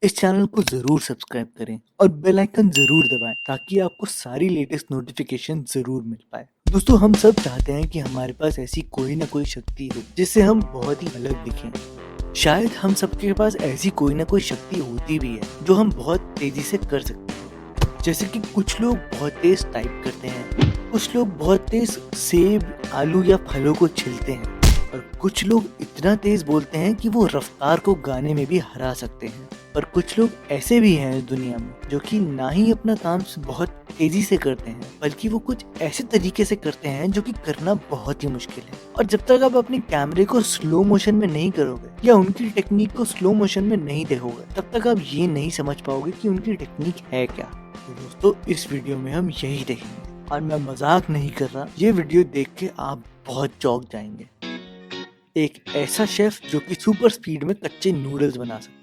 इस चैनल को जरूर सब्सक्राइब करें और बेल आइकन जरूर दबाएं ताकि आपको सारी लेटेस्ट नोटिफिकेशन जरूर मिल पाए। दोस्तों, हम सब चाहते हैं कि हमारे पास ऐसी कोई ना कोई शक्ति हो जिससे हम बहुत ही अलग दिखें। शायद हम सबके पास ऐसी कोई ना कोई शक्ति होती भी है जो हम बहुत तेजी से कर सकते हैं। जैसे कि कुछ लोग बहुत तेज टाइप करते हैं, कुछ लोग बहुत तेज सेब, आलू या फलों को छीलते हैं और कुछ लोग इतना तेज बोलते हैं कि वो रफ्तार को गाने में भी हरा सकते हैं। पर कुछ लोग ऐसे भी हैं इस दुनिया में जो कि ना ही अपना काम बहुत तेजी से करते हैं, बल्कि वो कुछ ऐसे तरीके से करते हैं जो कि करना बहुत ही मुश्किल है। और जब तक आप अपने कैमरे को स्लो मोशन में नहीं करोगे या उनकी टेक्निक को स्लो मोशन में नहीं देखोगे, तब तक आप ये नहीं समझ पाओगे कि उनकी टेक्निक है क्या। तो दोस्तों, इस वीडियो में हम यही देखेंगे और मैं मजाक नहीं कर रहा, ये वीडियो देख के आप बहुत चौंक जाएंगे। एक ऐसा शेफ जो कि सुपर स्पीड में कच्चे नूडल्स बना सकता है।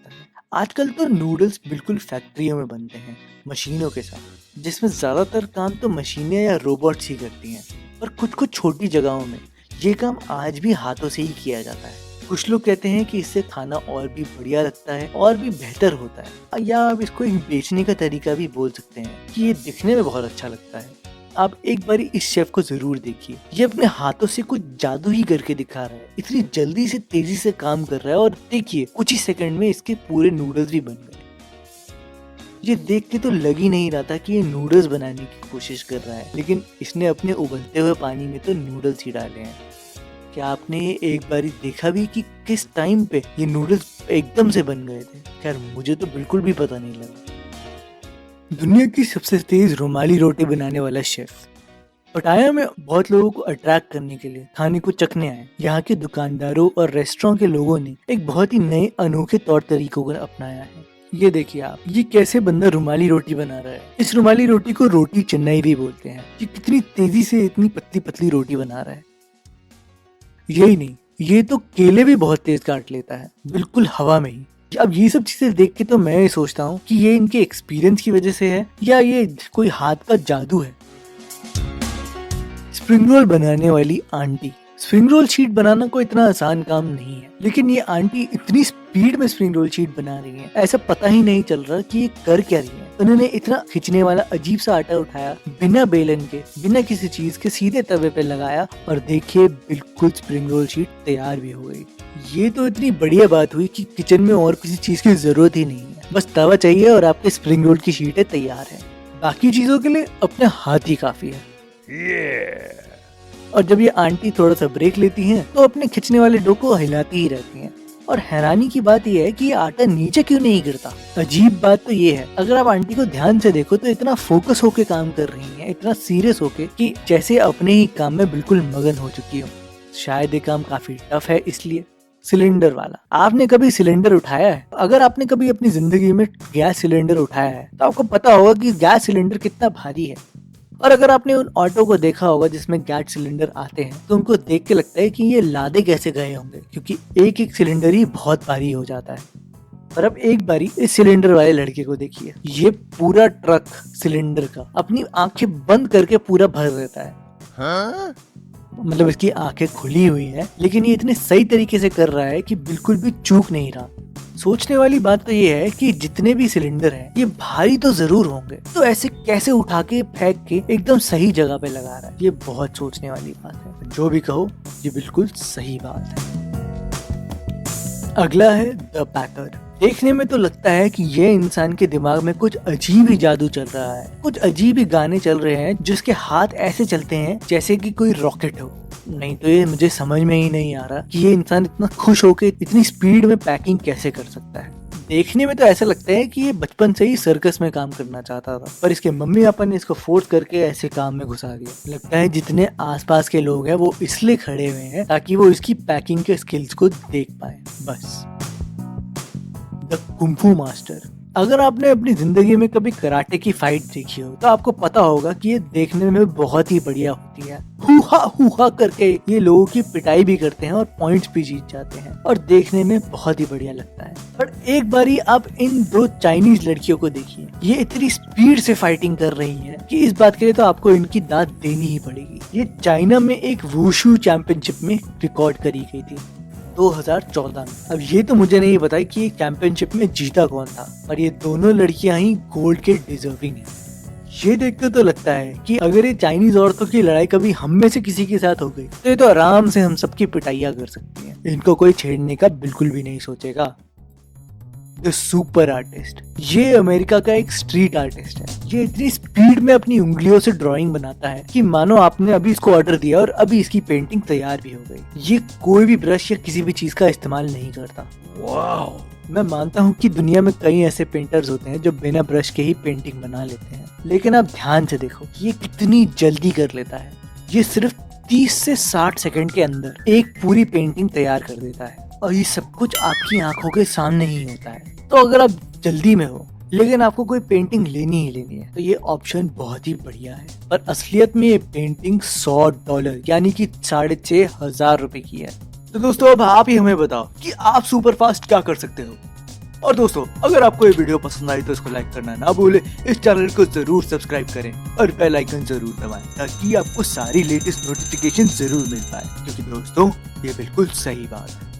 आजकल तो नूडल्स बिल्कुल फैक्ट्रियों में बनते हैं मशीनों के साथ, जिसमें ज्यादातर काम तो मशीनें या रोबोट्स ही करती हैं। पर कुछ कुछ छोटी जगहों में ये काम आज भी हाथों से ही किया जाता है। कुछ लोग कहते हैं कि इससे खाना और भी बढ़िया लगता है और भी बेहतर होता है, या आप इसको एक बेचने का तरीका भी बोल सकते हैं कि ये दिखने में बहुत अच्छा लगता है। आप एक बारी इस शेफ को जरूर देखिए, ये अपने हाथों से कुछ जादू ही करके दिखा रहा है। इतनी जल्दी से तेजी से काम कर रहा है और देखिए कुछ ही सेकंड में इसके पूरे नूडल्स भी बन गए। ये देख के तो लग ही नहीं रहा था कि ये नूडल्स बनाने की कोशिश कर रहा है, लेकिन इसने अपने उबलते हुए पानी में तो नूडल्स ही डाले हैं। क्या आपने एक बारी देखा भी कि किस टाइम पे ये नूडल्स एकदम से बन गए थे? खैर, मुझे तो बिल्कुल भी पता नहीं लगा। दुनिया की सबसे तेज रुमाली रोटी बनाने वाला शेफ पटाया में बहुत लोगों को अट्रैक्ट करने के लिए खाने को चखने आए। यहाँ के दुकानदारों और रेस्टोरेंट के लोगों ने एक बहुत ही नए अनोखे तौर तरीकों को अपनाया है। ये देखिए आप, ये कैसे बंदा रुमाली रोटी बना रहा है। इस रुमाली रोटी को रोटी चेन्नई भी बोलते हैं। ये कितनी तेजी से इतनी पतली पतली रोटी बना रहा है। यही नहीं, ये तो केले भी बहुत तेज काट लेता है, बिल्कुल हवा में ही। अब ये सब चीजें देख के तो मैं ये सोचता हूँ कि ये इनके एक्सपीरियंस की वजह से है या ये कोई हाथ का जादू है। स्प्रिंग रोल बनाने वाली आंटी। स्प्रिंग रोल शीट बनाना कोई इतना आसान काम नहीं है, लेकिन ये आंटी इतनी स्पीड में स्प्रिंग रोल शीट बना रही है, ऐसा पता ही नहीं चल रहा कि ये कर क्या रही है। उन्होंने इतना खिंचने वाला अजीब सा आटा उठाया, बिना बेलन के, बिना किसी चीज के, सीधे तवे पे लगाया और देखिए बिल्कुल स्प्रिंग रोल शीट तैयार भी हो गई। ये तो इतनी बढ़िया बात हुई कि किचन में और किसी चीज की जरूरत ही नहीं है, बस तवा चाहिए और आपके स्प्रिंग रोल की शीटें तैयार है। बाकी चीजों के लिए अपने हाथ ही काफी है। और जब ये आंटी थोड़ा सा ब्रेक लेती हैं, तो अपने खिंचने वाले डो को हिलाती ही रहती हैं। और हैरानी की बात यह है कि ये आटा नीचे क्यों नहीं गिरता। अजीब बात तो ये है, अगर आप आंटी को ध्यान से देखो तो इतना फोकस होके काम कर रही हैं, इतना सीरियस होके कि जैसे अपने ही काम में बिल्कुल मगन हो चुकी हो। शायद ये काम काफी टफ है इसलिए। सिलेंडर वाला, आपने कभी सिलेंडर उठाया है? अगर आपने कभी अपनी जिंदगी में गैस सिलेंडर उठाया है तो आपको पता होगा कि गैस सिलेंडर कितना भारी है। और अगर आपने उन ऑटो को देखा होगा जिसमें गैस सिलेंडर आते हैं, तो उनको देख के लगता है कि ये लादे कैसे गए होंगे, क्योंकि एक एक सिलेंडर ही बहुत भारी हो जाता है। पर अब एक बारी इस सिलेंडर वाले लड़के को देखिए, ये पूरा ट्रक सिलेंडर का अपनी आंखें बंद करके पूरा भर देता है। हाँ? मतलब इसकी आंखें खुली हुई है, लेकिन ये इतने सही तरीके से कर रहा है कि बिल्कुल भी चूक नहीं रहा। सोचने वाली बात तो ये है कि जितने भी सिलेंडर हैं, ये भारी तो जरूर होंगे, तो ऐसे कैसे उठा के फेंक के एकदम सही जगह पे लगा रहा है। ये बहुत सोचने वाली बात है। जो भी कहो, ये बिल्कुल सही बात है। अगला है द पैकर। देखने में तो लगता है कि ये इंसान के दिमाग में कुछ अजीब ही जादू चल रहा है, कुछ अजीब ही गाने चल रहे हैं जिसके हाथ ऐसे चलते हैं जैसे कि कोई रॉकेट हो। नहीं तो ये मुझे समझ में ही नहीं आ रहा कि ये इंसान इतना खुश होकर इतनी स्पीड में पैकिंग कैसे कर सकता है। देखने में तो ऐसा लगता है कि ये बचपन से ही सर्कस में काम करना चाहता था, पर इसके मम्मी पापा ने इसको फोर्स करके ऐसे काम में घुसा दिया। लगता है जितने आसपास के लोग हैं वो इसलिए खड़े हुए हैं ताकि वो इसकी पैकिंग के स्किल्स को देख पाए, बस। The kung fu master. अगर आपने अपनी जिंदगी में कभी कराटे की फाइट देखी हो तो आपको पता होगा कि ये देखने में बहुत ही बढ़िया होती है। हुहा करके ये लोगों की पिटाई भी करते हैं और पॉइंट्स भी जीत जाते हैं और देखने में बहुत ही बढ़िया लगता है। पर एक बारी आप इन दो चाइनीज लड़कियों को देखिए, ये इतनी स्पीड से फाइटिंग कर रही हैं कि इस बात के लिए तो आपको इनकी दाद देनी ही पड़ेगी। ये चाइना में एक वुशु चैंपियनशिप में रिकॉर्ड करी गई थी। 2014 में। अब ये तो मुझे नहीं पता कि चैंपियनशिप में जीता कौन था, पर ये दोनों लड़कियां ही गोल्ड के डिजर्विंग हैं। ये देखकर तो लगता है कि अगर ये चाइनीज औरतों की लड़ाई कभी हम में से किसी के साथ हो गई तो ये तो आराम से हम सबकी पिटाइयां कर सकती हैं। इनको कोई छेड़ने का बिल्कुल भी नहीं सोचेगा। द सुपर आर्टिस्ट, ये अमेरिका का एक स्ट्रीट आर्टिस्ट है। ये इतनी स्पीड में अपनी उंगलियों से ड्राइंग बनाता है कि मानो आपने अभी इसको ऑर्डर दिया और अभी इसकी पेंटिंग तैयार भी हो गई। ये कोई भी ब्रश या किसी भी चीज का इस्तेमाल नहीं करता। वाओ! मैं मानता हूँ कि दुनिया में कई ऐसे पेंटर्स होते हैं जो बिना ब्रश के ही पेंटिंग बना लेते हैं, लेकिन आप ध्यान से देखो ये कितनी जल्दी कर लेता है। ये सिर्फ 30 से 60 सेकंड के अंदर एक पूरी पेंटिंग तैयार कर देता है, और ये सब कुछ आपकी आंखों के सामने ही होता है। तो अगर आप जल्दी में हो लेकिन आपको कोई पेंटिंग लेनी ही लेनी है तो ये ऑप्शन बहुत ही बढ़िया है। पर असलियत में ये पेंटिंग $100 यानी कि 6,500 रुपए की है। तो दोस्तों अब आप ही हमें बताओ कि आप सुपर फास्ट क्या कर सकते हो। और दोस्तों अगर आपको ये वीडियो पसंद आई तो इसको लाइक करना ना भूले, इस चैनल को जरूर सब्सक्राइब करें और बेल आइकन जरूर दबाएं ताकि आपको सारी लेटेस्ट नोटिफिकेशन जरूर मिल पाए, क्योंकि दोस्तों ये बिल्कुल सही बात है।